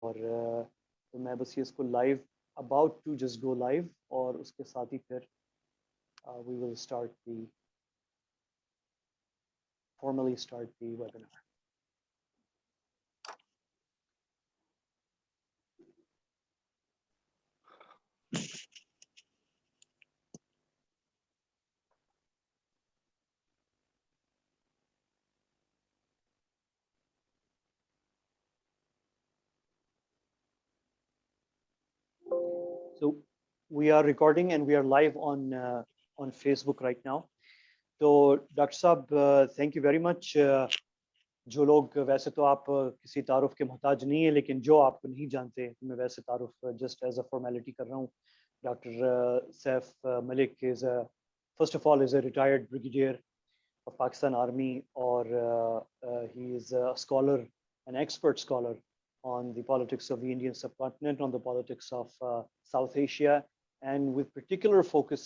اور تو میں بس یہ اس کو live about to just go live اور اس کے ساتھ ہی پھر we will start the formally start the webinar. So we are recording and we are live on Facebook right now. تو ڈاکٹر صاحب تھینک یو ویری مچ. جو لوگ ویسے تو آپ کسی تعارف کے محتاج نہیں ہیں، لیکن جو آپ کو نہیں جانتے میں ویسے تعارف جسٹ ایز اے فارمیلٹی کر رہا ہوں. Doctor Saif Malik is first of all is a retired brigadier of Pakistan army, اور he is a scholar an expert scholar on the politics of the Indian subcontinent, on the politics of South Asia, and with particular focus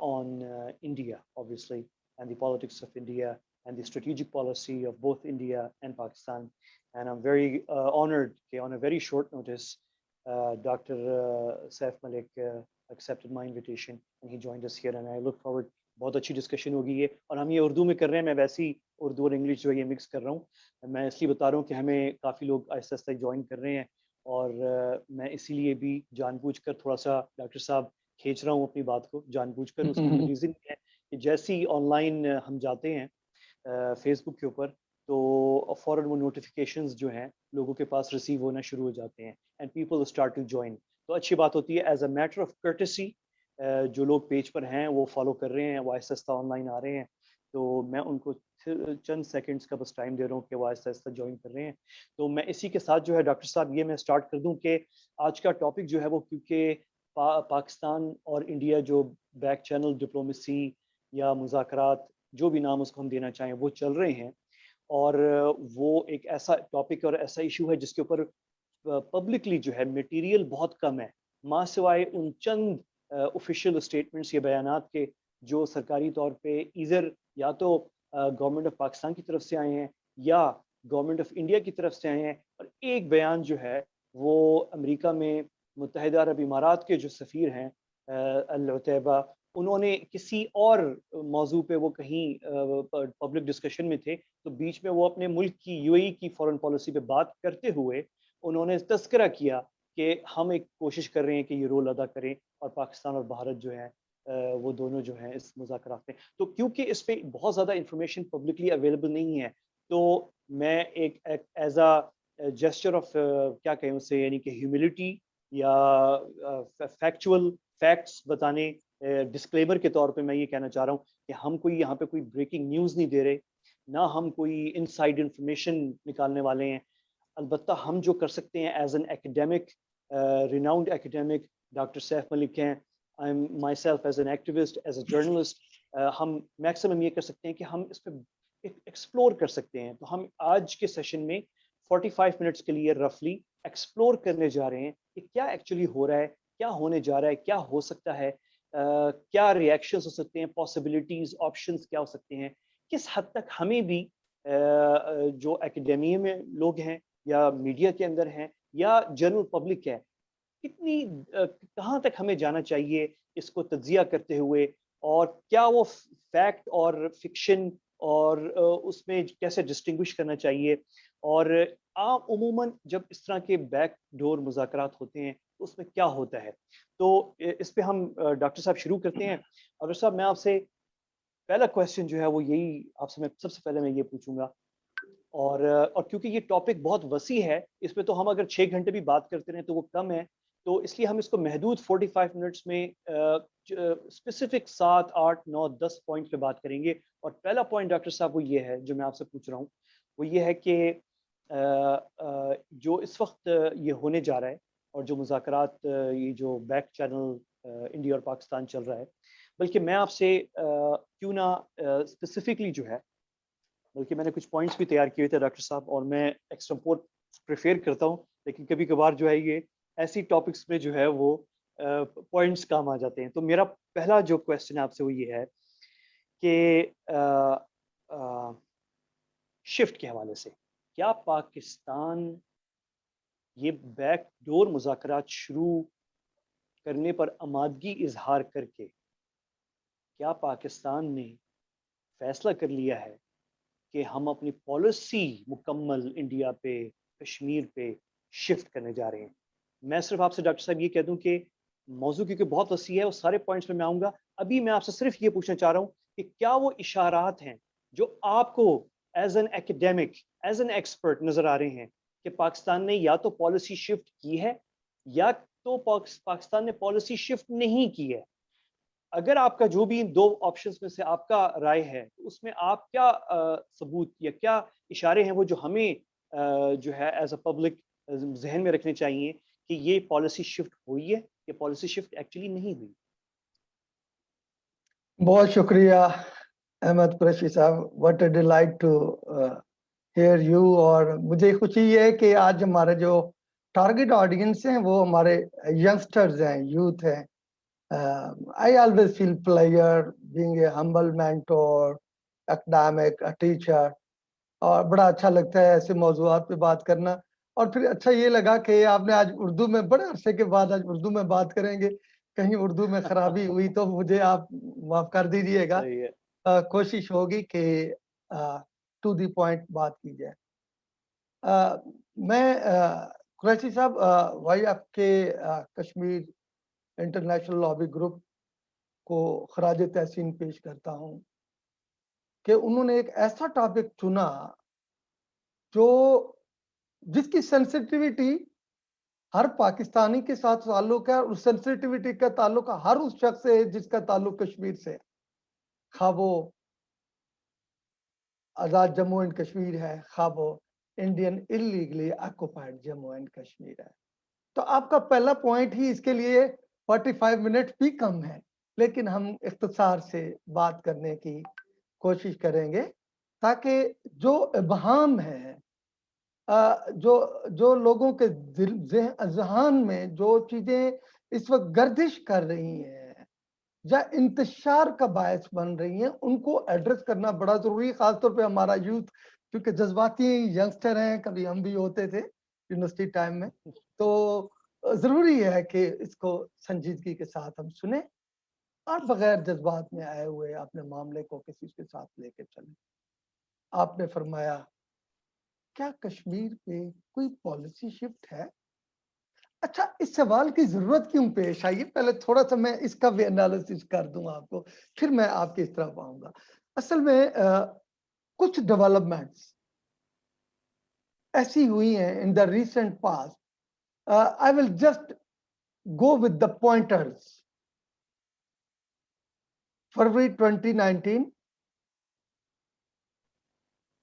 on India, obviously, and the politics of India and the strategic policy of both India and Pakistan. And I'm very honored that on a very short notice, Dr. Saif Malik accepted my invitation and he joined us here, and I look forward. بہت اچھی discussion ہوگی یہ، اور ہم یہ اردو میں کر رہے ہیں. میں ویسے ہی اردو اور انگلش جو ہے یہ مکس کر رہا ہوں. میں اس لیے بتا رہا ہوں کہ ہمیں کافی لوگ آہستہ آہستہ جوائن کر رہے ہیں، اور میں اسی لیے بھی جان بوجھ کر تھوڑا سا ڈاکٹر صاحب کھینچ رہا ہوں اپنی بات کو جان بوجھ کر. اس کی ریزن یہ ہے کہ جیسے ہی آن لائن ہم جاتے ہیں فیس بک کے اوپر تو فوراً وہ نوٹیفیکیشنز جو ہیں لوگوں کے پاس ریسیو ہونا شروع ہو جاتے ہیں and people start to join. تو اچھی بات ہوتی ہے as a matter of courtesy. جو لوگ پیج پر ہیں وہ فالو کر رہے ہیں، وہ آہستہ آہستہ آن لائن آ رہے ہیں، تو میں ان کو چند سیکنڈز کا بس ٹائم دے رہا ہوں کہ وہ آہستہ آہستہ جوائن کر رہے ہیں. تو میں اسی کے ساتھ جو ہے ڈاکٹر صاحب یہ میں اسٹارٹ کر دوں کہ آج کا ٹاپک جو ہے وہ کیونکہ پاکستان اور انڈیا جو بیک چینل ڈپلومیسی یا مذاکرات جو بھی نام اس کو ہم دینا چاہیں وہ چل رہے ہیں، اور وہ ایک ایسا ٹاپک اور ایسا ایشو ہے جس کے اوپر پبلکلی جو ہے میٹیریل بہت کم ہے، ماں سوائے ان چند آفیشیل اسٹیٹمنٹس یا بیانات کے جو سرکاری طور پہ ایدھر یا تو گورنمنٹ آف پاکستان کی طرف سے آئے ہیں یا گورنمنٹ آف انڈیا کی طرف سے آئے ہیں. اور ایک بیان جو ہے وہ امریکہ میں متحدہ عرب امارات کے جو سفیر ہیں العتیبہ، انہوں نے کسی اور موضوع پہ وہ کہیں پبلک ڈسکشن میں تھے، تو بیچ میں وہ اپنے ملک کی یو اے ای کی فورن پالیسی پہ بات کرتے ہوئے انہوں نے تذکرہ کیا کہ ہم ایک کوشش کر رہے ہیں کہ یہ رول ادا کریں، اور پاکستان اور بھارت جو ہے وہ دونوں جو ہیں اس مذاکرات میں. تو کیونکہ اس پہ بہت زیادہ انفارمیشن پبلکلی اویلیبل نہیں ہے، تو میں ایک ایز اے جیسچر آف کیا کہیں اسے، یعنی کہ ہیوملٹی یا فیکچوئل فیکٹس بتانے، ڈسکلیمر کے طور پہ میں یہ کہنا چاہ رہا ہوں کہ ہم کوئی یہاں پہ کوئی بریکنگ نیوز نہیں دے رہے، نہ ہم کوئی انسائڈ انفارمیشن نکالنے والے ہیں. البتہ ہم جو کر سکتے ہیں as an academic renowned academic doctor Saif Malik ہیں، I am myself as an activist as a journalist, ہم میکسیمم یہ کر سکتے ہیں کہ ہم اس پہ ایکسپلور کر سکتے ہیں. تو ہم آج کے سیشن میں 45 منٹس کے لیے رفلی ایکسپلور کرنے جا رہے ہیں کہ کیا ایکچولی ہو رہا ہے، کیا ہونے جا رہا ہے، کیا ہو سکتا ہے، کیا ریئیکشنز ہو سکتے ہیں، پاسبلٹیز آپشنز کیا ہو سکتے ہیں، کس حد تک ہمیں بھی جو اکیڈیمیا میں لوگ ہیں یا میڈیا کے اندر ہیں یا جنرل پبلک ہے، کتنی کہاں تک ہمیں جانا چاہیے اس کو تجزیہ کرتے ہوئے، اور کیا وہ فیکٹ اور فکشن اور اس میں کیسے ڈسٹنگوش کرنا چاہیے. اور عام عموماً جب اس طرح کے بیک ڈور مذاکرات ہوتے ہیں تو اس میں کیا ہوتا ہے. تو اس پہ ہم ڈاکٹر صاحب شروع کرتے ہیں. ڈاکٹر صاحب میں آپ سے پہلا کویسچن جو ہے وہ یہی آپ سے میں سب سے پہلے میں یہ پوچھوں گا، اور کیونکہ یہ ٹاپک بہت وسیع ہے، اس پہ تو ہم اگر 6 گھنٹے بھی بات کرتے رہیں تو وہ کم ہے، تو اس لیے ہم اس کو محدود 45 منٹس میں اسپیسیفک 7 8 9 10 پوائنٹ پہ بات کریں گے. اور پہلا پوائنٹ ڈاکٹر صاحب وہ یہ ہے جو میں آپ سے پوچھ رہا ہوں، وہ یہ ہے کہ جو اس وقت یہ ہونے جا رہا ہے اور جو مذاکرات یہ جو بیک چینل انڈیا اور پاکستان چل رہا ہے، بلکہ میں آپ سے کیوں نہ اسپیسیفکلی جو ہے، بلکہ میں نے کچھ پوائنٹس بھی تیار کیے تھے ڈاکٹر صاحب، اور میں ایکسٹرا پریفیئر کرتا ہوں، لیکن کبھی کبھار جو ہے یہ ایسی ٹاپکس میں جو ہے وہ پوائنٹس کام آ جاتے ہیں. تو میرا پہلا جو کویسچن آپ سے وہ یہ ہے کہ شفٹ کے حوالے سے کیا پاکستان یہ بیک ڈور مذاکرات شروع کرنے پر آمادگی اظہار کر کے کیا پاکستان نے فیصلہ کر لیا ہے کہ ہم اپنی پالیسی مکمل انڈیا پہ کشمیر پہ شفٹ کرنے جا رہے ہیں؟ میں صرف آپ سے ڈاکٹر صاحب یہ کہہ دوں کہ موضوع کیونکہ بہت وسیع ہے، وہ سارے پوائنٹس پہ میں آؤں گا. ابھی میں آپ سے صرف یہ پوچھنا چاہ رہا ہوں کہ کیا وہ اشارات ہیں جو آپ کو as an academic as an expert نظر آ رہے ہیں کہ پاکستان نے یا تو پالیسی شفٹ کی ہے یا تو پاکستان نے پالیسی شفٹ نہیں کی ہے؟ اگر آپ کا جو بھی ان دو آپشنز میں سے آپ کا رائے ہے اس میں آپ کیا ثبوت یا کیا اشارے ہیں وہ جو ہمیں جو ہے ایز اے پبلک ذہن میں رکھنے چاہیے کہ یہ پالیسی شفٹ ہوئی ہے یا پالیسی شفٹ ایکچولی نہیں ہوئی؟ بہت شکریہ Ahmed Qureshi sahib, what a delight to hear you. اور مجھے خوشی یہ ہے کہ آج ہمارے جو ٹارگٹ آڈینس ہیں وہ ہمارے ینگسٹرز ہیں، یوتھ ہیں. I always feel pleasure being a humble mentor, academic, a teacher. اور بڑا اچھا لگتا ہے ایسے موضوعات پہ بات کرنا. اور پھر اچھا یہ لگا کہ آپ نے آج اردو میں، بڑے عرصے کے بعد آج اردو میں بات کریں گے. کہیں اردو میں خرابی ہوئی تو مجھے آپ معاف کر دیجیے گا. صحیح ہے. کوشش ہوگی کہ ٹو دی پوائنٹ بات کی جائے. میں قریشی صاحب وائی ایف کے کشمیر انٹرنیشنل لابی گروپ کو خراج تحسین پیش کرتا ہوں کہ انہوں نے ایک ایسا ٹاپک چنا جو جس کی سینسٹیوٹی ہر پاکستانی کے ساتھ تعلق ہے، اور اس سینسٹیوٹی کا تعلق ہر اس شخص سے جس کا تعلق کشمیر سے ہے، خواہ وہ آزاد جموں اینڈ کشمیر ہے، خواہ وہ Indian illegally occupied Jammu and Kashmir ہے. تو آپ کا پہلا پوائنٹ ہی اس کے لیے 45 منٹ بھی کم ہے، لیکن ہم اختصار سے بات کرنے کی کوشش کریں گے تاکہ جو ابہام ہے، جو لوگوں کے ذہن میں جو چیزیں اس وقت گردش کر رہی ہیں یا انتشار کا باعث بن رہی ہیں، ان کو ایڈریس کرنا بڑا ضروری ہے. خاص طور پہ ہمارا یوتھ کیونکہ جذباتی ینگسٹر ہیں، کبھی ہم بھی ہوتے تھے یونیورسٹی ٹائم میں، تو ضروری ہے کہ اس کو سنجیدگی کے ساتھ ہم سنیں اور بغیر جذبات میں آئے ہوئے اپنے معاملے کو کسی کے ساتھ لے کے چلیں. آپ نے فرمایا کیا کشمیر پہ کوئی پالیسی شفٹ ہے؟ اچھا، اس سوال کی ضرورت کیوں پیش آئی؟ پہلے تھوڑا سا میں اس کا بھی انالیسس کر دوں آپ کو، پھر میں آپ کی اس طرف آؤں گا. اصل میں کچھ ڈیولپمنٹس ایسی ہوئی ہیں in the recent past. I will just go with the pointers. February 2019,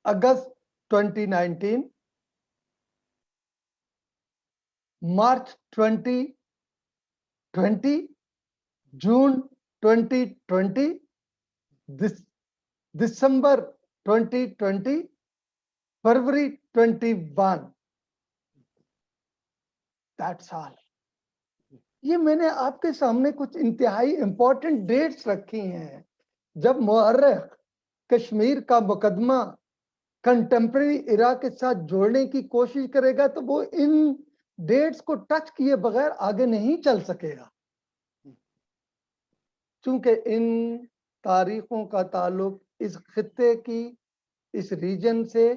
August 2019, March 2020, June 2020, December 2020, February 21. That's all. یہ میں نے آپ کے سامنے کچھ انتہائی امپورٹنٹ ڈیٹس رکھی ہیں. جب مورخ کشمیر کا مقدمہ کنٹمپریری ایرا کے ساتھ جوڑنے کی کوشش کرے گا تو وہ ان ڈیٹس کو ٹچ کیے بغیر آگے نہیں چل سکے گا، چونکہ ان تاریخوں کا تعلق اس خطے کی، اس ریجن سے،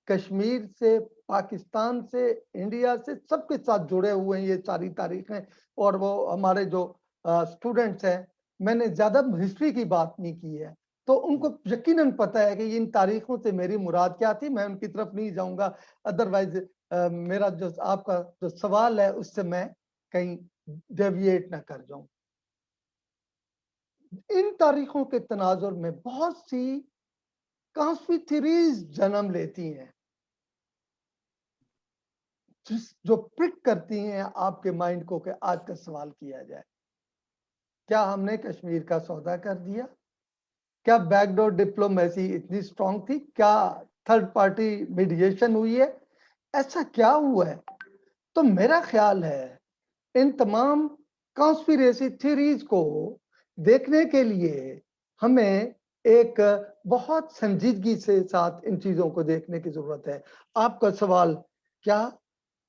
کشمیر سے، پاکستان سے، انڈیا سے، سب کے ساتھ جڑے ہوئے ہیں یہ ساری تاریخیں. اور وہ ہمارے جو اسٹوڈنٹس ہیں، میں نے زیادہ ہسٹری کی بات نہیں کی ہے تو ان کو یقیناً پتہ ہے کہ ان تاریخوں سے میری مراد کیا تھی. میں ان کی طرف نہیں جاؤں گا، ادروائز میرا جو آپ کا جو سوال ہے اس سے میں کہیں ڈیویٹ نہ کر جاؤں. ان تاریخوں کے تناظر میں بہت سی کانسپی تھیریز جنم لیتی ہیں جو پرک کرتی ہیں آپ کے مائنڈ کو کہ آج کا سوال کیا جائے. کیا ہم نے کشمیر کا سودا کر دیا؟ کیا بیک ڈور ڈپلومیسی اتنی سٹرونگ تھی؟ کیا تھرڈ پارٹی میڈیشن ہوئی ہے؟ ایسا کیا ہوا ہے؟ تو میرا خیال ہے ان تمام کانسپیریسی تھیریز کو دیکھنے کے لیے ہمیں ایک بہت سنجیدگی سے ساتھ ان چیزوں کو دیکھنے کی ضرورت ہے. آپ کا سوال کیا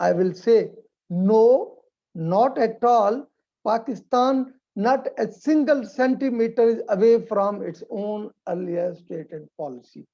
I will say no, not at all. Pakistan, not a single centimeter is away from its own earlier stated policy.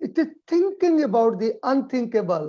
it is thinking about the unthinkable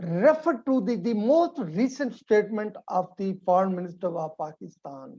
refer to the most recent statement of the foreign minister of Pakistan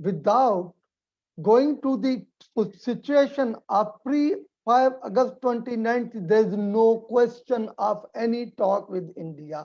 without going to the situation of pre 5 August 2019, there is no question of any talk with India.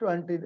20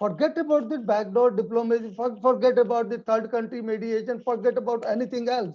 Forget about the backdoor diplomacy, forget about the third country mediation, forget about anything else.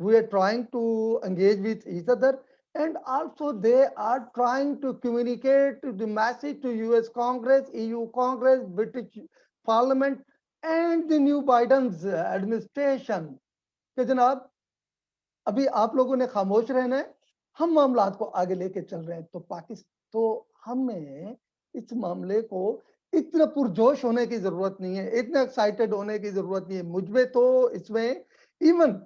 we are trying to engage with each other, and also they are trying to communicate the message to US Congress, EU Congress, British Parliament and the new Biden's administration کہ جناب ابھی آپ لوگوں نے خاموش رہنا ہے, ہم معاملات کو آگے لے کے چل رہے ہیں. تو ہمیں اس معاملے کو اتنا پرجوش ہونے کی ضرورت نہیں ہے, اتنا ایکسائٹڈ ہونے کی ضرورت نہیں ہے. مجھ میں تو اس میں even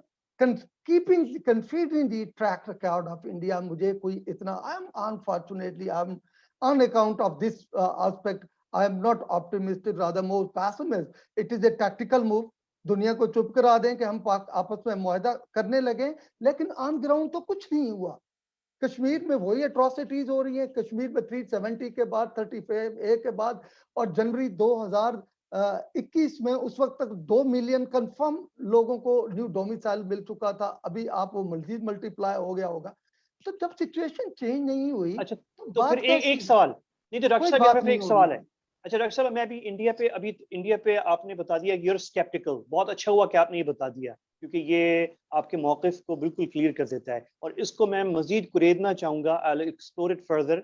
considering the track record of India, مجھے کوئی اتنا, unfortunately I'm on account of this aspect I am not optimistic, rather more pessimist. It is a tactical move. دنیا کو چپ کرا دیں کہ ہم آپس میں معاہدہ کرنے لگیں, لیکن آن گراؤنڈ تو کچھ نہیں ہوا. کشمیر میں وہی اٹراسٹیز ہو رہی ہیں. کشمیر میں 370 کے بعد 35A کے بعد اور جنوری 2021 میں اس وقت تک 2 ملین کنفرم لوگوں کو نیو ڈومیسائل مل چکا تھا. ابھی آپ وہ مزید ملٹی پلائی ہو گیا ہوگا. تو جب سچویشن چینج نہیں ہوئی اچھا تو پھر ایک سوال نہیں, تو ڈاکٹر کوئی صاحب بات یہاں پہ نہیں ایک ہو سوال رہی. ہے. اچھا ڈاکٹر صاحب میں ابھی انڈیا پہ آپ نے بتا دیا یو آر اسکیپٹیکل, بہت اچھا ہوا کہ آپ نے یہ بتا دیا کیونکہ یہ آپ کے موقف کو بالکل کلیئر کر دیتا ہے. اور اس کو میں مزید کریدنا چاہوں گا, I'll explore it further,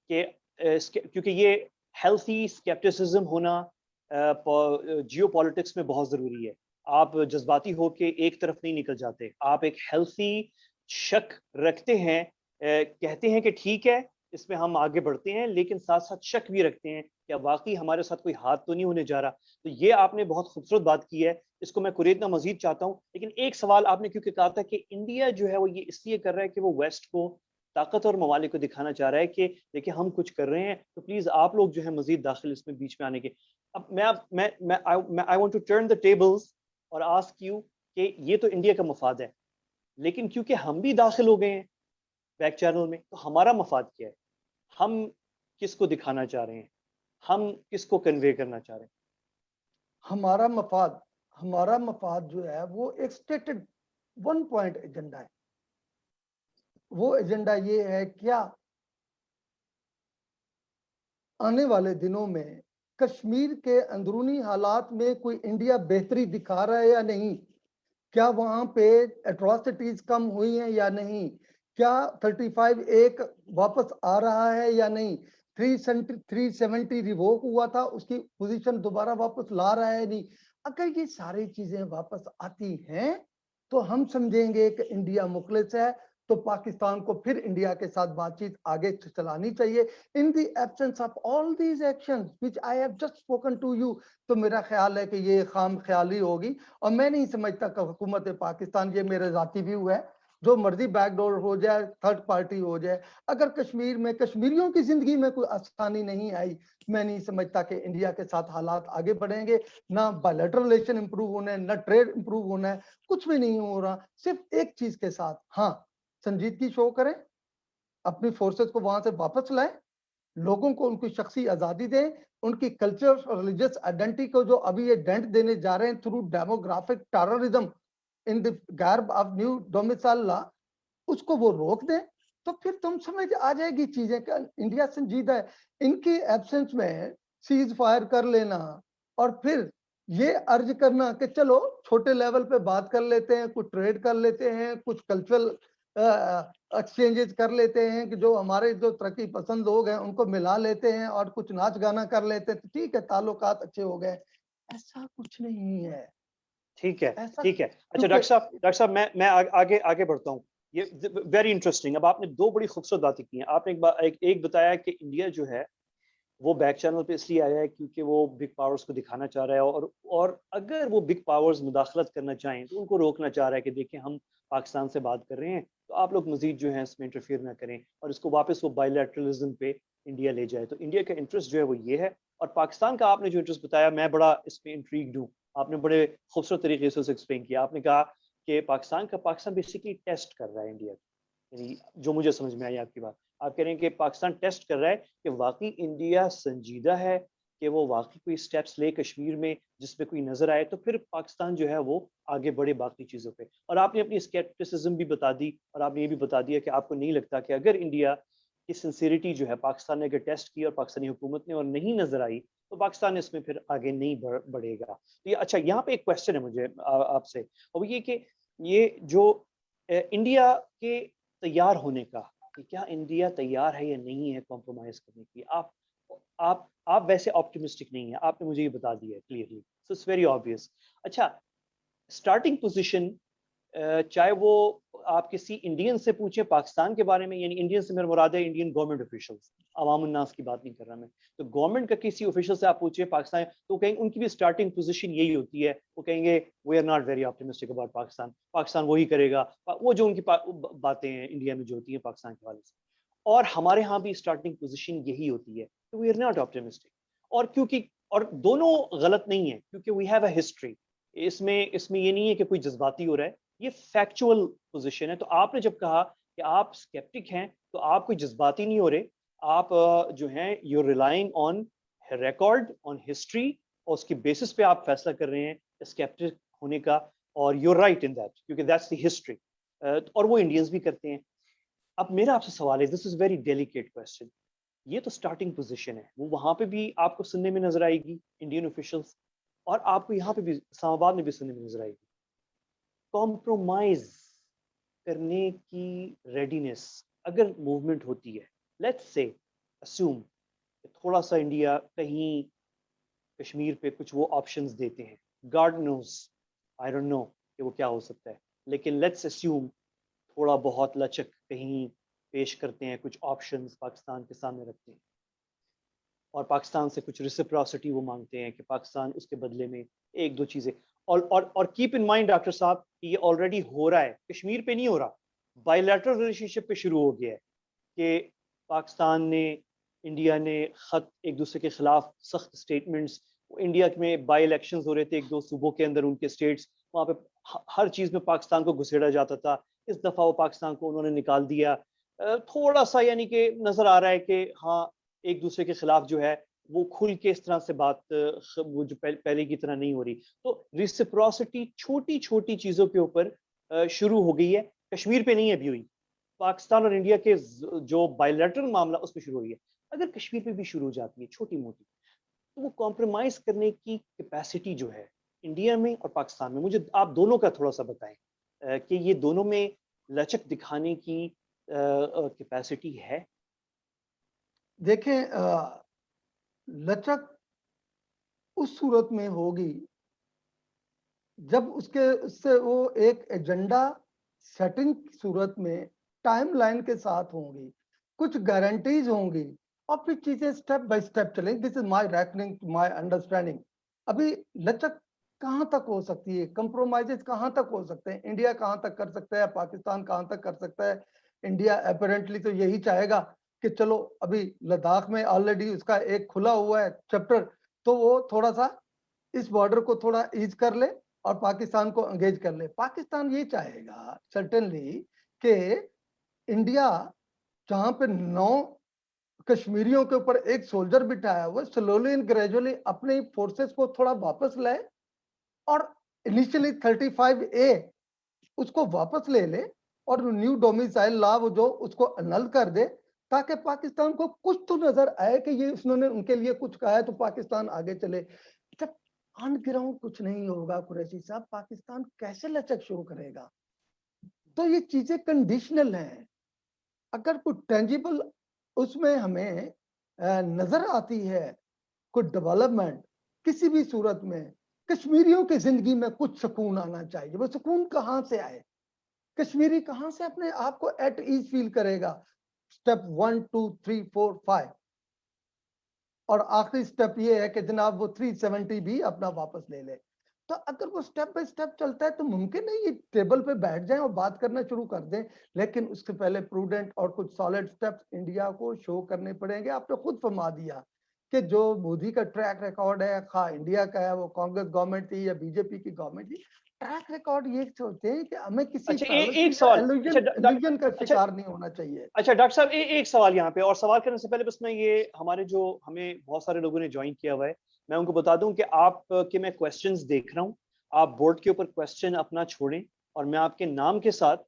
کہ کیونکہ یہ ہیلتھی اسکیپٹسزم ہونا جیو پالیٹکس میں بہت ضروری ہے. آپ جذباتی ہو کے ایک طرف نہیں نکل جاتے, آپ ایک ہیلتھی شک رکھتے ہیں, کہتے ہیں کہ ٹھیک ہے اس میں ہم آگے بڑھتے ہیں, لیکن ساتھ ساتھ شک بھی رکھتے ہیں کہ واقعی ہمارے ساتھ کوئی ہاتھ تو نہیں ہونے جا رہا. تو یہ آپ نے بہت خوبصورت بات کی ہے, اس کو میں کریدنا مزید چاہتا ہوں. لیکن ایک سوال آپ نے کیونکہ کہا تھا کہ انڈیا جو ہے وہ یہ اس لیے کر رہا ہے کہ وہ ویسٹ کو, طاقتور ممالک کو دکھانا چاہ رہا ہے کہ دیکھیں ہم کچھ کر رہے ہیں, تو پلیز آپ لوگ جو ہے مزید داخل اس میں بیچ میں آنے کے. اب I want to turn the tables اور آسک یو کہ یہ تو انڈیا کا مفاد ہے, لیکن کیونکہ ہم بھی داخل ہو گئے ہیں بیک چینل میں, تو ہمارا مفاد کیا ہے؟ ہم کس کو دکھانا چاہ رہے ہیں, ہم کس کو کنوے کرنا چاہ رہے ہیں؟ ہمارا مفاد جو ہے وہ ایک سٹیٹڈ 1 پوائنٹ ایجنڈا ہے. وہ ایجنڈا یہ ہے کیا آنے والے دنوں میں کشمیر کے اندرونی حالات میں کوئی انڈیا بہتری دکھا رہا ہے یا نہیں, کیا وہاں پہ اٹراسٹیز کم ہوئی ہیں یا نہیں, کیا 35A واپس آ رہا ہے یا نہیں, 370 ریووک ہوا تھا اس کی پوزیشن دوبارہ واپس لا رہا ہے نہیں. اگر یہ ساری چیزیں واپس آتی ہیں تو ہم سمجھیں گے کہ انڈیا مخلص ہے, تو پاکستان کو پھر انڈیا کے ساتھ بات چیت آگے چلانی چاہیے. In the absence of all these actions which I have just spoken to you, تو میرا خیال ہے کہ یہ خام خیالی ہوگی. اور میں نہیں سمجھتا کہ حکومت پاکستان, یہ میرے ذاتی ویو ہے, جو مرضی بیک ڈور ہو جائے, تھرڈ پارٹی ہو جائے, اگر کشمیر میں کشمیریوں کی زندگی میں کوئی آسانی نہیں آئی, میں نہیں سمجھتا کہ انڈیا کے ساتھ حالات آگے بڑھیں گے. نہ بائلیٹرل ریلیشن امپروو ہونا ہے, نہ ٹریڈ امپروو ہونا ہے, کچھ بھی نہیں ہو رہا. صرف ایک چیز کے ساتھ, ہاں سنجیدگی شو کریں, اپنی فورسز کو وہاں سے واپس لائیں, لوگوں کو ان کی شخصی آزادی دیں, ان کی کلچر اور ریلیجس آئیڈینٹی کو جو ابھی یہ ڈینٹ دینے جا رہے ہیں through demographic terrorism in the garb of new domicile law, اس کو وہ روک دیں. تو پھر تم سمجھ آ جائے گی چیزیں کہ انڈیا سنجیدہ ہے. ان کی ایبسنس میں سیز فائر کر لینا اور پھر یہ ارج کرنا کہ چلو چھوٹے لیول پہ بات کر لیتے ہیں, کچھ ٹریڈ کر لیتے ہیں, کچھ کلچرل ایکسچینجز کر لیتے ہیں, کہ جو ہمارے جو ترقی پسند لوگ ہیں ان کو ملا لیتے ہیں اور کچھ ناچ گانا کر لیتے ہیں, ٹھیک ہے تعلقات اچھے ہو گئے. ایسا کچھ نہیں ہے. ٹھیک ہے ایسا ٹھیک ہے. اچھا ڈاکٹر صاحب میں آگے بڑھتا ہوں. یہ ویری انٹرسٹنگ. اب آپ نے 2 بڑی خوبصورت باتیں کی ہیں. آپ نے ایک بتایا کہ انڈیا جو ہے وہ بیک چینل پہ اس لیے آیا ہے کیونکہ وہ بگ پاورز کو دکھانا چاہ رہا ہے, اور اگر وہ بگ پاورز مداخلت کرنا چاہیں تو ان کو روکنا چاہ رہا ہے کہ دیکھیں ہم پاکستان سے بات کر رہے ہیں, تو آپ لوگ مزید جو ہیں اس میں انٹرفیئر نہ کریں, اور اس کو واپس وہ بائیلیٹرلزم پہ انڈیا لے جائے. تو انڈیا کا انٹرسٹ جو ہے وہ یہ ہے, اور پاکستان کا آپ نے جو انٹرسٹ بتایا میں بڑا اس پہ انٹریگڈ ہوں. آپ نے بڑے خوبصورت طریقے سے اسے ایکسپلین کیا. آپ نے کہا کہ پاکستان بیسکلی ٹیسٹ کر رہا ہے انڈیا کو, یعنی جو مجھے سمجھ میں آئی آپ کی بات, آپ کہہ رہے ہیں کہ پاکستان ٹیسٹ کر رہا ہے کہ واقعی انڈیا سنجیدہ ہے, کہ وہ واقعی کوئی سٹیپس لے کشمیر میں جس پہ کوئی نظر آئے, تو پھر پاکستان جو ہے وہ آگے بڑھے باقی چیزوں پہ. اور آپ نے اپنی اسکیپٹسزم بھی بتا دی, اور آپ نے یہ بھی بتا دیا کہ آپ کو نہیں لگتا کہ اگر انڈیا کی سنسیریٹی جو ہے پاکستان نے اگر ٹیسٹ کی اور پاکستانی حکومت نے اور نہیں نظر آئی, تو پاکستان اس میں پھر آگے نہیں بڑھے گا. تو یہ اچھا, یہاں پہ ایک کوشچن ہے مجھے آپ سے, اور یہ کہ یہ جو انڈیا کے تیار ہونے کا, کہ کیا انڈیا تیار ہے یا نہیں ہے کمپرومائز کرنے کی, آپ ویسے آپٹیمسٹک نہیں ہیں, آپ نے مجھے یہ بتا دیا ہے clearly, so it's very obvious. اچھا, اسٹارٹنگ پوزیشن چاہے وہ آپ کسی انڈین سے پوچھیں پاکستان کے بارے میں, یعنی انڈین سے میرا مراد ہے انڈین گورنمنٹ آفیشلس, عوام الناس کی بات نہیں کر رہا میں, تو گورنمنٹ کا کسی آفیشل سے آپ پوچھیں پاکستان, تو کہیں ان کی بھی اسٹارٹنگ پوزیشن یہی ہوتی ہے, وہ کہیں گے we are not very optimistic about Pakistan, Pakistan وہی کرے گا, وہ جو ان کی باتیں ہیں انڈیا میں جو ہوتی ہیں پاکستان کے حوالے سے. اور ہمارے ہاں بھی اسٹارٹنگ پوزیشن یہی ہوتی ہے کہ وی آر ناٹ آپٹیمسٹک. اور کیونکہ اور دونوں غلط نہیں ہیں, کیونکہ وی ہیو اے ہسٹری, اس میں یہ نہیں ہے کہ کوئی جذباتی ہو رہا ہے, یہ فیکچوئل پوزیشن ہے. تو آپ نے جب کہا کہ آپ اسکیپٹک ہیں تو آپ کوئی جذباتی نہیں ہو رہے, آپ جو ہیں you relying on record, on history, اور اس کی بیسس پہ آپ فیصلہ کر رہے ہیں اسکیپٹک ہونے کا, اور یو رائٹ ان دیٹ کیونکہ دیٹس دی ہسٹری, اور وہ انڈینز بھی کرتے ہیں. اب میرا آپ سے سوال ہے, دس از ویری ڈیلیکیٹ کوشچن, یہ تو اسٹارٹنگ پوزیشن ہے, وہ وہاں پہ بھی آپ کو سننے میں نظر آئے گی انڈین آفیشلس, اور آپ کو یہاں پہ بھی اسلام آباد میں بھی سننے میں نظر آئے گی. کمپرومائز کرنے کی ریڈینس اگر موومنٹ ہوتی ہے, لیٹس سے اسیوم تھوڑا سا انڈیا کہیں کشمیر پہ کچھ وہ آپشنز دیتے ہیں, God knows, I don't know کہ وہ کیا ہو سکتا ہے, لیکن لیٹس اسیوم تھوڑا بہت لچک کہیں پیش کرتے ہیں, کچھ آپشنز پاکستان کے سامنے رکھتے ہیں, اور پاکستان سے کچھ ریسپراسٹی وہ مانگتے ہیں کہ پاکستان اس کے بدلے میں ایک دو چیزیں, اور کیپ ان مائنڈ ڈاکٹر صاحب, یہ آلریڈی ہو رہا ہے, کشمیر پہ نہیں ہو رہا, بائی لیٹرل ریلیشن شپ پہ شروع ہو گیا ہے کہ پاکستان نے, انڈیا نے خط ایک دوسرے کے خلاف سخت اسٹیٹمنٹس, انڈیا میں بائی الیکشنز ہو رہے تھے ایک دو صوبوں کے اندر, ان کے اسٹیٹس, وہاں پہ ہر چیز میں پاکستان کو گھسیڑا جاتا تھا, اس دفعہ وہ پاکستان کو انہوں نے نکال دیا. تھوڑا سا یعنی کہ نظر آ رہا ہے کہ ہاں ایک دوسرے کے خلاف جو ہے وہ کھل کے اس طرح سے بات وہ جو پہلے کی طرح نہیں ہو رہی. تو ریسپراسٹی چھوٹی چھوٹی چیزوں کے اوپر شروع ہو گئی ہے, کشمیر پہ نہیں ابھی ہوئی, پاکستان اور انڈیا کے جو بائیلیٹرل معاملہ اس پہ شروع ہوئی ہے. اگر کشمیر پہ بھی شروع ہو جاتی ہے چھوٹی موٹی, تو وہ کمپرومائز کرنے کی کیپیسٹی جو ہے انڈیا میں اور پاکستان میں, مجھے آپ دونوں کا تھوڑا سا بتائیں کہ یہ دونوں میں لچک دکھانے کی کیپیسٹی ہے. دیکھیں لچک اس صورت میں ہوگی جب اس سے وہ ایک ایجنڈا سیٹنگ صورت میں ٹائم لائن کے ساتھ ہوں گی, کچھ گارنٹیز ہوں گی, اور پھر چیزیں سٹیپ بائی سٹیپ چلیں. دس از مائی ریکننگ, مائی انڈرسٹینڈنگ. ابھی لچک کہاں تک ہو سکتی ہے, کمپرومائزز کہاں تک ہو سکتے ہیں, انڈیا کہاں تک کر سکتا ہے, پاکستان کہاں تک کر سکتا ہے. انڈیا اپیرنٹلی تو یہی چاہے گا کہ چلو ابھی لداخ میں آلریڈی اس کا ایک کھلا ہوا ہے چیپٹر, تو وہ تھوڑا سا اس بارڈر کو تھوڑا ایز کر لے اور پاکستان کو انگیج کر لے. پاکستان یہ چاہے گا سرٹنلی کہ انڈیا جہاں پہ 9 کشمیریوں کے اوپر ایک سولجر بٹھایا ہوا, سلولی اینڈ گریجولی اپنے فورسز کو تھوڑا واپس لائے, اور انیشلی 35A اس کو واپس لے لے, اور نیو ڈومیسائل لا وہ جو اس کو انل کر دے, تاکہ پاکستان کو کچھ تو نظر آئے کہ یہ انہوں نے ان کے لیے کچھ کہا ہے تو پاکستان آگے چلے. جب آن گراؤنڈ کچھ نہیں ہوگا قریشی صاحب, پاکستان کیسے لچک شروع کرے گا؟ تو یہ چیزیں کنڈیشنل ہیں. اگر کوئی ٹینجیبل اس میں ہمیں نظر آتی ہے کوئی ڈیولپمنٹ کسی بھی صورت میں, کشمیریوں کی زندگی میں کچھ سکون آنا چاہیے. وہ سکون کہاں سے آئے؟ کشمیری کہاں سے اپنے آپ کو ایٹ ایز فیل کرے گا؟ سٹیپ 1 2 3 4 5, اور آخری سٹیپ یہ ہے کہ جناب وہ 370 بھی اپنا واپس لے لے. تو اگر وہ سٹیپ بائی سٹیپ چلتا ہے تو ممکن ہے یہ ٹیبل پہ بیٹھ جائیں اور بات کرنا شروع کر دیں, لیکن اس کے پہلے پروڈنٹ اور کچھ سالڈ سٹیپس انڈیا کو شو کرنے پڑیں گے. آپ نے خود فرما دیا کہ جو مودی کا ٹریک ریکارڈ ہے, خواہ انڈیا کا ہے, وہ کانگریس گورنمنٹ تھی یا بی جے پی کی گورنمنٹ تھی, ٹریک ریکارڈ یہ سوچتے ہیں کہ ہمیں کسی اچھا فیلوسی ایک یا سوال, ایلوژن کا اچھا شکار نہیں ہونا چاہیے. اچھا ڈاکٹر صاحب ایک سوال یہاں پہ, اور سوال کرنے سے پہلے بس میں یہ ہمارے جو ہمیں بہت سارے لوگوں نے جوائن کیا ہوا ہے, میں ان کو بتا دوں کہ آپ کے میں کوسچنز دیکھ رہا ہوں, آپ بورڈ کے اوپر کوسچن اپنا چھوڑیں, اور میں آپ کے نام کے ساتھ,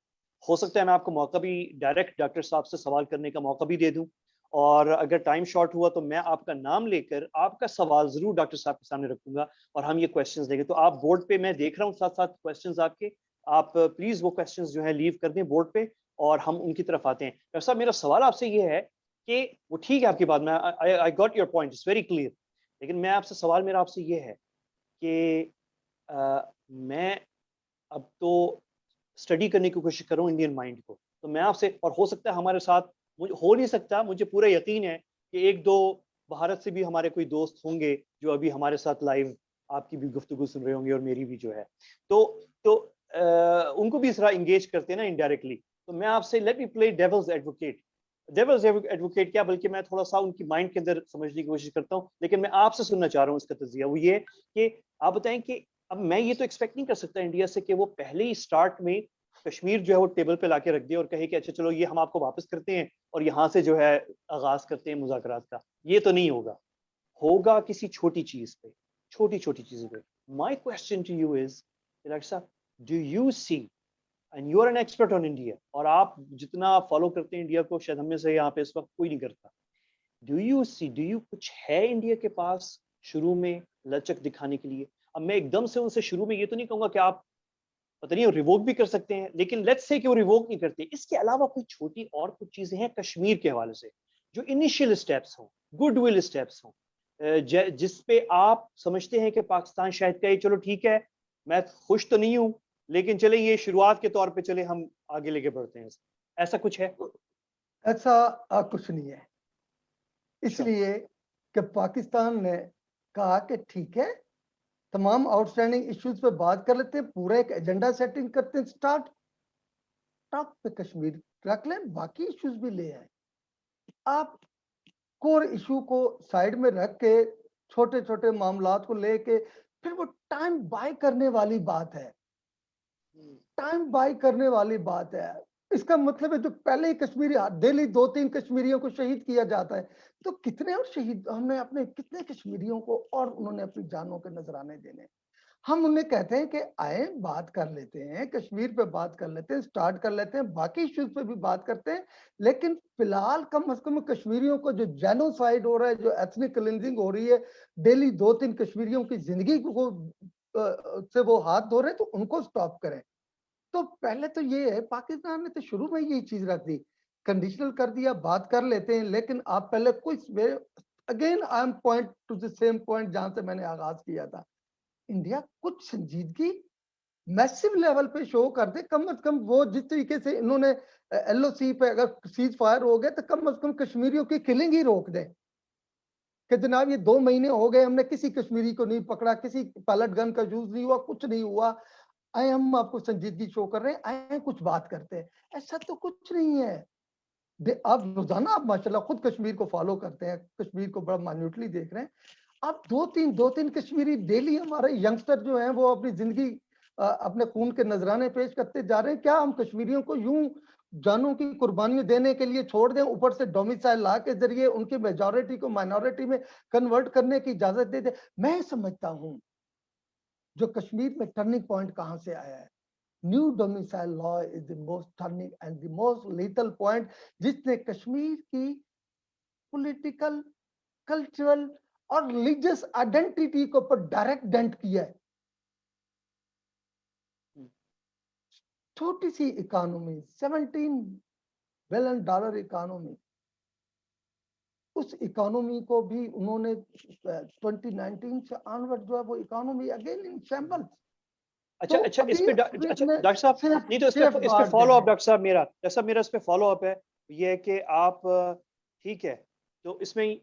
ہو سکتا ہے میں آپ کو موقع بھی ڈائریکٹ ڈاکٹر صاحب سے سوال کرنے کا موقع بھی دے دوں, اور اگر ٹائم شارٹ ہوا تو میں آپ کا نام لے کر آپ کا سوال ضرور ڈاکٹر صاحب کے سامنے رکھوں گا, اور ہم یہ کوسچنز دیں گے. تو آپ بورڈ پہ میں دیکھ رہا ہوں ساتھ ساتھ کوسچنز آپ کے, آپ پلیز وہ کوسچنز جو ہے لیو کر دیں بورڈ پہ, اور ہم ان کی طرف آتے ہیں. ڈاکٹر صاحب میرا سوال آپ سے یہ ہے کہ وہ ٹھیک ہے آپ کی بات میں I got your point, it's very clear. لیکن میں آپ سے سوال میرا آپ سے یہ ہے کہ میں اب تو اسٹڈی کرنے کی کوشش کروں انڈین مائنڈ کو, تو میں آپ سے, اور ہو سکتا ہے ہمارے ساتھ ہو نہیں سکتا, مجھے پورا یقین ہے کہ ایک دو بھارت سے بھی ہمارے کوئی دوست ہوں گے جو ابھی ہمارے ساتھ لائیو آپ کی بھی گفتگو سن رہے ہوں گے اور میری بھی جو ہے, تو ان کو بھی اس طرح انگیج کرتے ہیں نا انڈائریکٹلی. تو میں آپ سے لیٹ می پلے ڈیولز ایڈوکیٹ کیا, بلکہ میں تھوڑا سا ان کی مائنڈ کے اندر سمجھنے کی کوشش کرتا ہوں, لیکن میں آپ سے سننا چاہ رہا ہوں اس کا تجزیہ. وہ یہ کہ آپ بتائیں کہ اب میں یہ تو ایکسپیکٹ نہیں کر سکتا انڈیا سے کہ وہ پہلے ہی سٹارٹ میں کشمیر جو ہے وہ ٹیبل پہ لا کے رکھ دے اور کہے کہ اچھا چلو یہ ہم آپ کو واپس کرتے ہیں اور یہاں سے جو ہے آغاز کرتے ہیں مذاکرات کا. یہ تو نہیں ہوگا, ہوگا کسی چھوٹی چیز پہ, چھوٹی چھوٹی چیزوں پہ. My question to you is, doctor صاحب, do you see, and you are an expert on India, اور آپ جتنا فالو کرتے ہیں انڈیا کو شاید ہم میں سے یہاں پہ اس وقت کوئی نہیں کرتا, do you see, do you کچھ ہے انڈیا کے پاس شروع میں لچک دکھانے کے لیے؟ اب میں ایک دم سے ان سے شروع میں یہ تو نہیں کہوں گا کہ آپ پتہ نہیں ریووک بھی کر سکتے ہیں, لیکن لیٹس سے کہ وہ ریووک نہیں کرتے. اس کے علاوہ کوئی چھوٹی اور کچھ چیزیں ہیں کشمیر کے حوالے سے جو انیشیل اسٹیپس ہوں, گڈ ول اسٹیپس ہوں, جس پہ آپ سمجھتے ہیں کہ پاکستان شاید کہے چلو ٹھیک ہے, میں خوش تو نہیں ہوں لیکن چلے یہ شروعات کے طور پہ چلے ہم آگے لے کے بڑھتے ہیں, ایسا کچھ ہے؟ ایسا کچھ نہیں ہے, اس اچھا. لیے کہ پاکستان نے کہا کہ ٹھیک ہے تمام آؤٹ اسٹینڈنگ ایشوز پہ بات کر لیتے ہیں, پورا ایک ایجنڈا سیٹنگ کرتے ہیں, سٹارٹ ٹاپ پہ کشمیر رکھ لیں, باقی ایشوز بھی لے آئیں. آپ کور ایشو کو سائیڈ میں رکھ کے چھوٹے چھوٹے معاملات کو لے کے پھر وہ ٹائم بائی کرنے والی بات ہے, ٹائم بائی کرنے والی بات ہے. اس کا مطلب ہے جو پہلے ہی کشمیری ڈیلی 2-3 کشمیریوں کو شہید کیا جاتا ہے, تو کتنے اور شہید ہم نے اپنے کتنے کشمیریوں کو اور انہوں نے اپنی جانوں کے نذرانے دینے. ہم انہیں کہتے ہیں کہ آئیں بات کر لیتے ہیں, کشمیر پہ بات کر لیتے ہیں, سٹارٹ کر لیتے ہیں, باقی ایشوز پہ بھی بات کرتے ہیں, لیکن فی الحال کم از کم کشمیریوں کو جو جینوسائیڈ ہو رہا ہے, جو ایتھنک کلینزنگ ہو رہی ہے, ڈیلی 2-3 کشمیریوں کی زندگی کو سے وہ ہاتھ دھو رہے ہیں, تو ان کو سٹاپ کریں. تو پہلے تو یہ ہے, پاکستان نے تو شروع میں یہی چیز رکھ دی, کنڈیشنل کر دیا, بات کر لیتے ہیں, لیکن آپ پہلے کچھ again I am point to the same point جہاں سے میں نے آغاز کیا تھا. انڈیا کچھ سنجیدگی میسو لیول پہ شو کر دے, کم از کم وہ جس طریقے سے انہوں نے ایل او سی پہ اگر سیز فائر ہو گئے تو کم از کم کشمیریوں کی کلنگ ہی روک دیں کہ جناب یہ 2 مہینے ہو گئے, ہم نے کسی کشمیری کو نہیں پکڑا, کسی پیلٹ گن کا یوز نہیں ہوا, کچھ نہیں ہوا, آئے ہم آپ کو سنجیدگی شو کر رہے ہیں, آئے کچھ بات کرتے ہیں. ایسا تو کچھ نہیں ہے. آپ روزانہ آپ ماشاءاللہ خود کشمیر کو فالو کرتے ہیں, کشمیر کو بڑا مائنیوٹلی دیکھ رہے ہیں. آپ 2-3 کشمیری ڈیلی ہمارے ینگسٹر جو ہیں وہ اپنی زندگی اپنے خون کے نذرانے پیش کرتے جا رہے ہیں. کیا ہم کشمیریوں کو یوں جانوں کی قربانیاں دینے کے لیے چھوڑ دیں, اوپر سے ڈومیسائل لا کے ذریعے ان کی میجورٹی کو مائنورٹی میں کنورٹ کرنے کی اجازت دے دیں؟ میں سمجھتا ہوں جو کشمیر میں ٹرننگ پوائنٹ کہاں سے آیا ہے, new domicile law is the most turning and the most little point, جس نے کشمیر کی پولیٹیکل, کلچرل اور ریلیجیس آئیڈینٹی کو پر ڈائریکٹ ڈینٹ کیا ہے. چھوٹی سی اکانومی, $17 بلین اکانومی, اس اکانومی کو بھی انہوں نے 2019 سے آنورڈ جو ہے وہ اکانومی اگین ان شیمبل. اچھا اس پہ ڈاکٹر صاحب نہیں, تو اس پہ فالو اپ ڈاکٹر صاحب میرا اس پہ فالو اپ ہے یہ ہے کہ آپ ٹھیک ہے, تو اس میں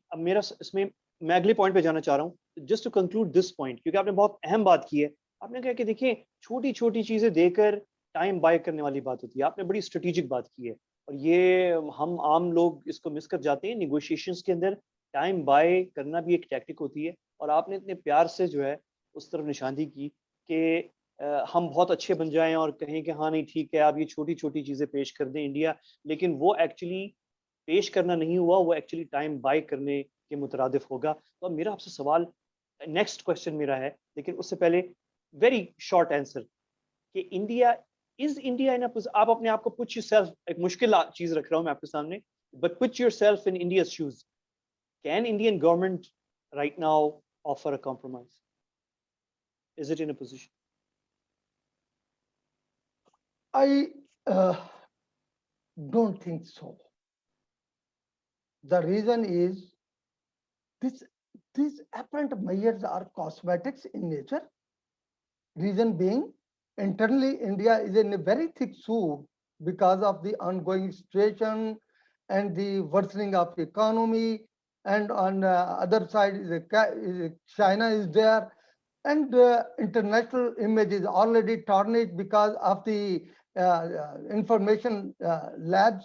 میں اگلے پوائنٹ پہ جانا چاہ رہا ہوں, just to conclude this point, کیونکہ آپ نے بہت اہم بات کی ہے. آپ نے کہا کہ دیکھیں چھوٹی چھوٹی چیزیں دے کر ٹائم بائی کرنے والی بات ہوتی ہے, آپ نے بڑی اسٹریٹجک بات کی ہے, اور یہ ہم عام لوگ اس کو مس کر جاتے ہیں. نیگوشیشنز کے اندر ٹائم بائی کرنا بھی ایک ٹیکٹک ہوتی ہے, اور آپ نے اتنے پیار سے جو ہے اس طرف نشاندہی کی کہ ہم بہت اچھے بن جائیں اور کہیں کہ ہاں نہیں ٹھیک ہے آپ یہ چھوٹی چھوٹی چیزیں پیش کر دیں انڈیا, لیکن وہ ایکچولی پیش کرنا نہیں ہوا, وہ ایکچولی ٹائم بائی کرنے کے مترادف ہوگا. تو اب میرا آپ سے سوال, نیکسٹ کوشچن میرا ہے, لیکن اس سے پہلے ویری شارٹ آنسر کہ انڈیا از انڈیا ان آپ اپنے آپ کو پٹ یور سیلف, ایک مشکل چیز رکھ رہا ہوں میں آپ کے سامنے, but put yourself in India's shoes. Can Indian government right now offer a compromise? Is it in a position? I don't think so. The reason is this, these apparent measures are cosmetics in nature. Reason being, internally India is in a very thick soup because of the ongoing situation and the worsening of the economy, and on other side China is there, and international image is already tarnished because of the information labs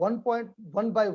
1.1 by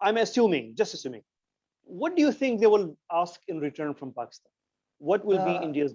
I'm just assuming, what do you think they will ask in return from Pakistan? What will be India's?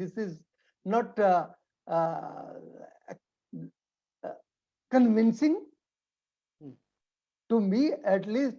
this is not convincing to me at least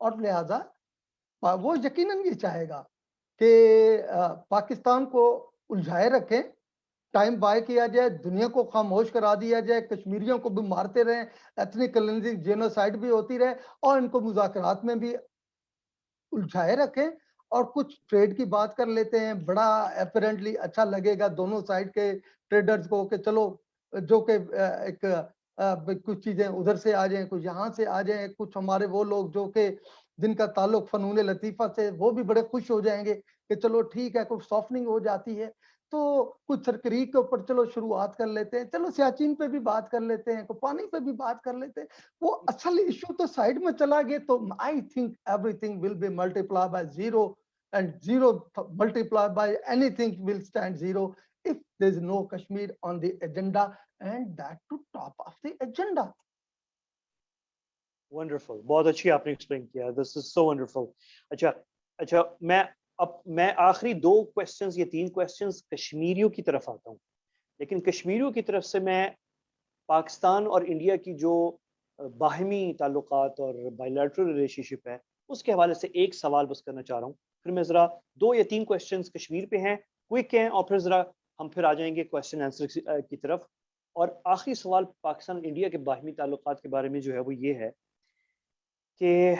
اور لہذا وہ یقیناً یہ چاہے گا کہ پاکستان کو الجھائے رکھیں, time by کیا جائے, دنیا کو خاموش کرا دیا جائے, کشمیریوں کو بھی مارتے رہیں, ایتھنک کلینزنگ جینوسائیڈ بھی ہوتی رہے, اور ان کو مذاکرات میں بھی الجھائے رکھیں, اور کچھ ٹریڈ کی بات کر لیتے ہیں. بڑا اپیرنٹلی اچھا لگے گا دونوں سائیڈ کے ٹریڈرز کو کہ چلو جو کہ ایک کچھ چیزیں ادھر سے آ جائیں, کچھ یہاں سے آ جائیں, کچھ ہمارے وہ لوگ جو کہ جن کا تعلق فنون لطیفہ سے, وہ بھی بڑے خوش ہو جائیں گے کہ چلو ٹھیک ہے, کچھ سافٹنگ ہو جاتی ہے. تو کچھ سرکریک کے اوپر چلو شروعات کر لیتے ہیں, چلو سیاچین پہ بھی بات کر لیتے ہیں, کوئی پانی پہ بھی بات کر لیتے ہیں. وہ اصل ایشو تو سائڈ میں چلا گیا تو I think everything will be multiply by zero, and zero multiply by anything will stand zero if there is no Kashmir on the agenda, and that to top of the agenda. Wonderful, بہت اچھی آپ نے explain کیا. دس از so wonderful. اچھا میں آخری 2 questions یا 3 questions کشمیریوں کی طرف آتا ہوں, لیکن کشمیریوں کی طرف سے میں پاکستان اور انڈیا کی جو باہمی تعلقات اور بائیلیٹرل ریلیشن شپ ہے اس کے حوالے سے ایک سوال بس کرنا چاہ رہا ہوں. پھر میں ذرا 2 یا 3 کوسچنز کشمیر پہ ہیں, کوئک ہیں, اور پھر ذرا ہم پھر آ جائیں گے کوسچن آنسر کی طرف. اور آخری سوال پاکستان انڈیا کے باہمی تعلقات کے بارے میں جو ہے وہ یہ ہے کہ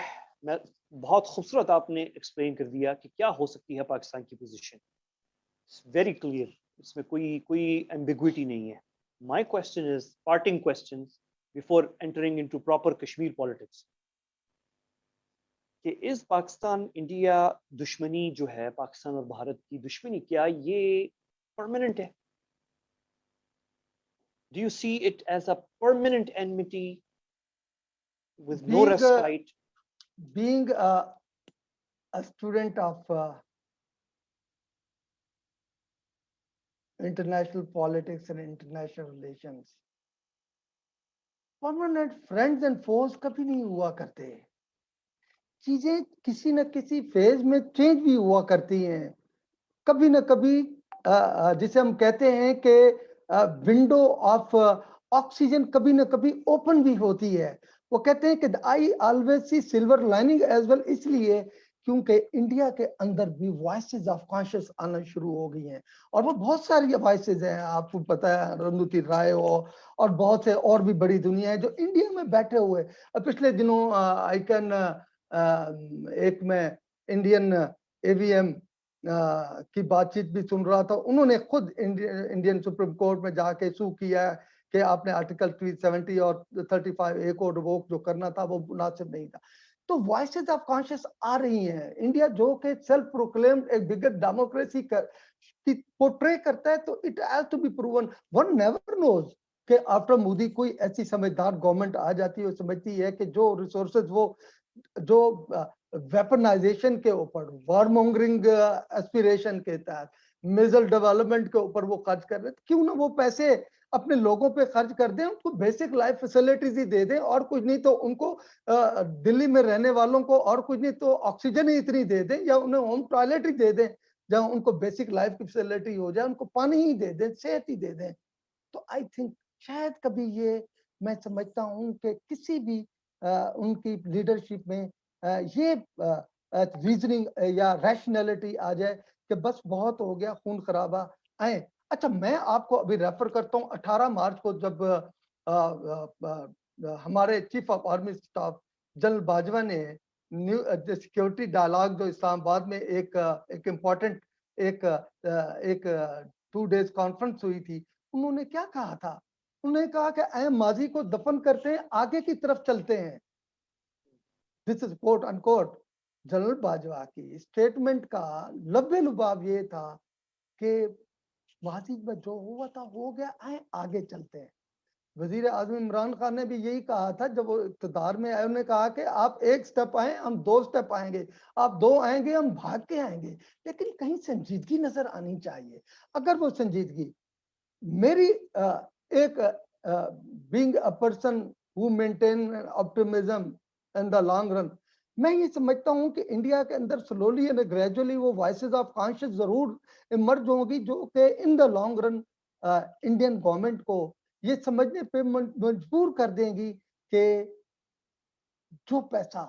میں بہت خوبصورت آپ نے ایکسپلین کر دیا کہ کیا ہو سکتی ہے پاکستان کی پوزیشن, ویری کلیئر, اس میں کوئی ایمبیگوٹی نہیں ہے. My question is, parting questions before entering into proper Kashmir politics. کہ اس پاکستان انڈیا دشمنی جو ہے, پاکستان اور بھارت کی دشمنی, کیا یہ پرماننٹ ہے؟ Do you see it as a permanent enmity with no respite? Being a student of international politics and international relations, permanent friends and foes کبھی نہیں ہوا کرتے. چیزیں کسی نہ کسی فیز میں چینج بھی ہوا کرتی ہیں. کبھی نہ کبھی جسے ہم کہتے ہیں کہ ونڈو آف آکسیجن کبھی نہ کبھی اوپن بھی ہوتی ہے. وہ کہتے ہیں کہ I always see silver lining as well, اس لیے کیونکہ انڈیا کے اندر بھی وائسز آف کانشیس آنا شروع ہو گئی ہیں, اور وہ بہت ساری وائسز ہیں. آپ کو پتہ ہے رندوتی رائے ہو اور بہت سے اور بھی بڑی دنیا ہے جو انڈیا میں بیٹھے ہوئے. پچھلے دنوں آئی کین ایک میں انڈین اے وی ایم کی بات چیت بھی سن رہا تھا. انہوں نے خود انڈین سپریم کورٹ میں جا کے سو کیا کہ آپ نے آرٹیکل 370 اور 35A کو ریووک جو کرنا تھا وہ مناسب نہیں تھا. تو وائسز آف کانشیس آ رہی ہیں. انڈیا جو کہ سیلف پروکلیمڈ ایک بگر ڈیموکریسی کی پورٹرے کرتا ہے, تو it has to be proven. One never knows کہ آفٹر مودی کوئی ایسی سمجھدار گورنمنٹ آ جاتی ہے, وہ سمجھتی ہے کہ جو ریسورسز وہ جو ویپنائزیشن کے اوپر, وار مونگرنگ ایسپیریشن کے تحت, میزل ڈیولپمنٹ کے اوپر وہ خرچ کر رہے ہیں, کیوں نہ وہ پیسے اپنے لوگوں پہ خرچ کر دیں, ان کو بیسک لائف فیسلٹیز ہی دے دیں, اور کچھ نہیں تو ان کو دلی میں رہنے والوں کو اور کچھ نہیں تو آکسیجن ہی اتنی دے دیں, یا انہیں ہوم ٹوائلٹ ہی دے دیں جہاں ان کو بیسک لائف کی فیسلٹی ہو جائے, ان کو پانی ہی دے دیں, صحت ہی دے دیں. تو آئی تھنک شاید کبھی یہ میں سمجھتا ہوں کہ کسی بھی ان کی لیڈرشپ میں یہ ریزننگ یا ریشنلٹی آ جائے کہ بس بہت ہو گیا, خون خرابہ آئیں. اچھا میں آپ کو ابھی ریفر کرتا ہوں 18 مارچ کو جب ہمارے chief of army staff general Bajwa نے سیکیورٹی ڈائلاگ جو اسلام آباد میں ایک امپورٹنٹ ایک 2 days کانفرنس ہوئی تھی, انہوں نے کیا کہا تھا؟ انہوں نے کہا کہ اے ماضی کو دفن کرتے ہیں, آگے کی طرف چلتے ہیں. دس از کوٹ ان کوٹ جنرل باجوہ کی اسٹیٹمنٹ کا لب لباب یہ تھا کہ ماضی میں جو ہوا تھا ہو گیا, آئیں آگے چلتے ہیں. وزیر اعظم عمران خان نے بھی یہی کہا تھا جب وہ اقتدار میں آئے, انہوں نے کہا کہ آپ 1 سٹیپ آئیں, ہم 2 سٹیپ آئیں گے, آپ 2 آئیں گے, ہم بھاگ کے آئیں گے. لیکن کہیں سنجیدگی نظر آنی چاہیے. اگر وہ سنجیدگی میری ایک being a person who maintain optimism in the long run, میں یہ سمجھتا ہوں کہ انڈیا کے اندر سلولی اینڈ گریجولی وہ وائسز آف کانشیس ضرور ایمرج ہوں گی جو کہ in the long run Indian government کو یہ سمجھنے پہ مجبور کر دیں گی کہ جو پیسہ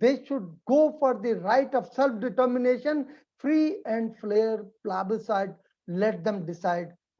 they should go for the right of self determination, free and fair plebiscite. Let them decide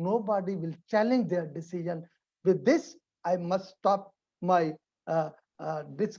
nobody will challenge their decision. With this I must stop my discussion,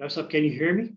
Dr. Saab, can you hear me?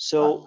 So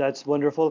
that's wonderful.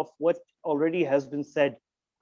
of what already has been said.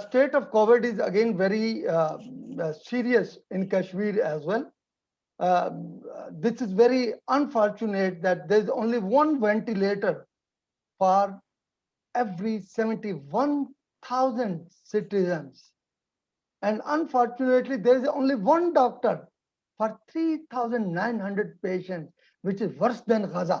State of COVID is again very serious in Kashmir as well. This is very unfortunate that there's only one ventilator for every 71,000 citizens. And unfortunately, there is only one doctor for 3,900 patients, which is worse than Gaza.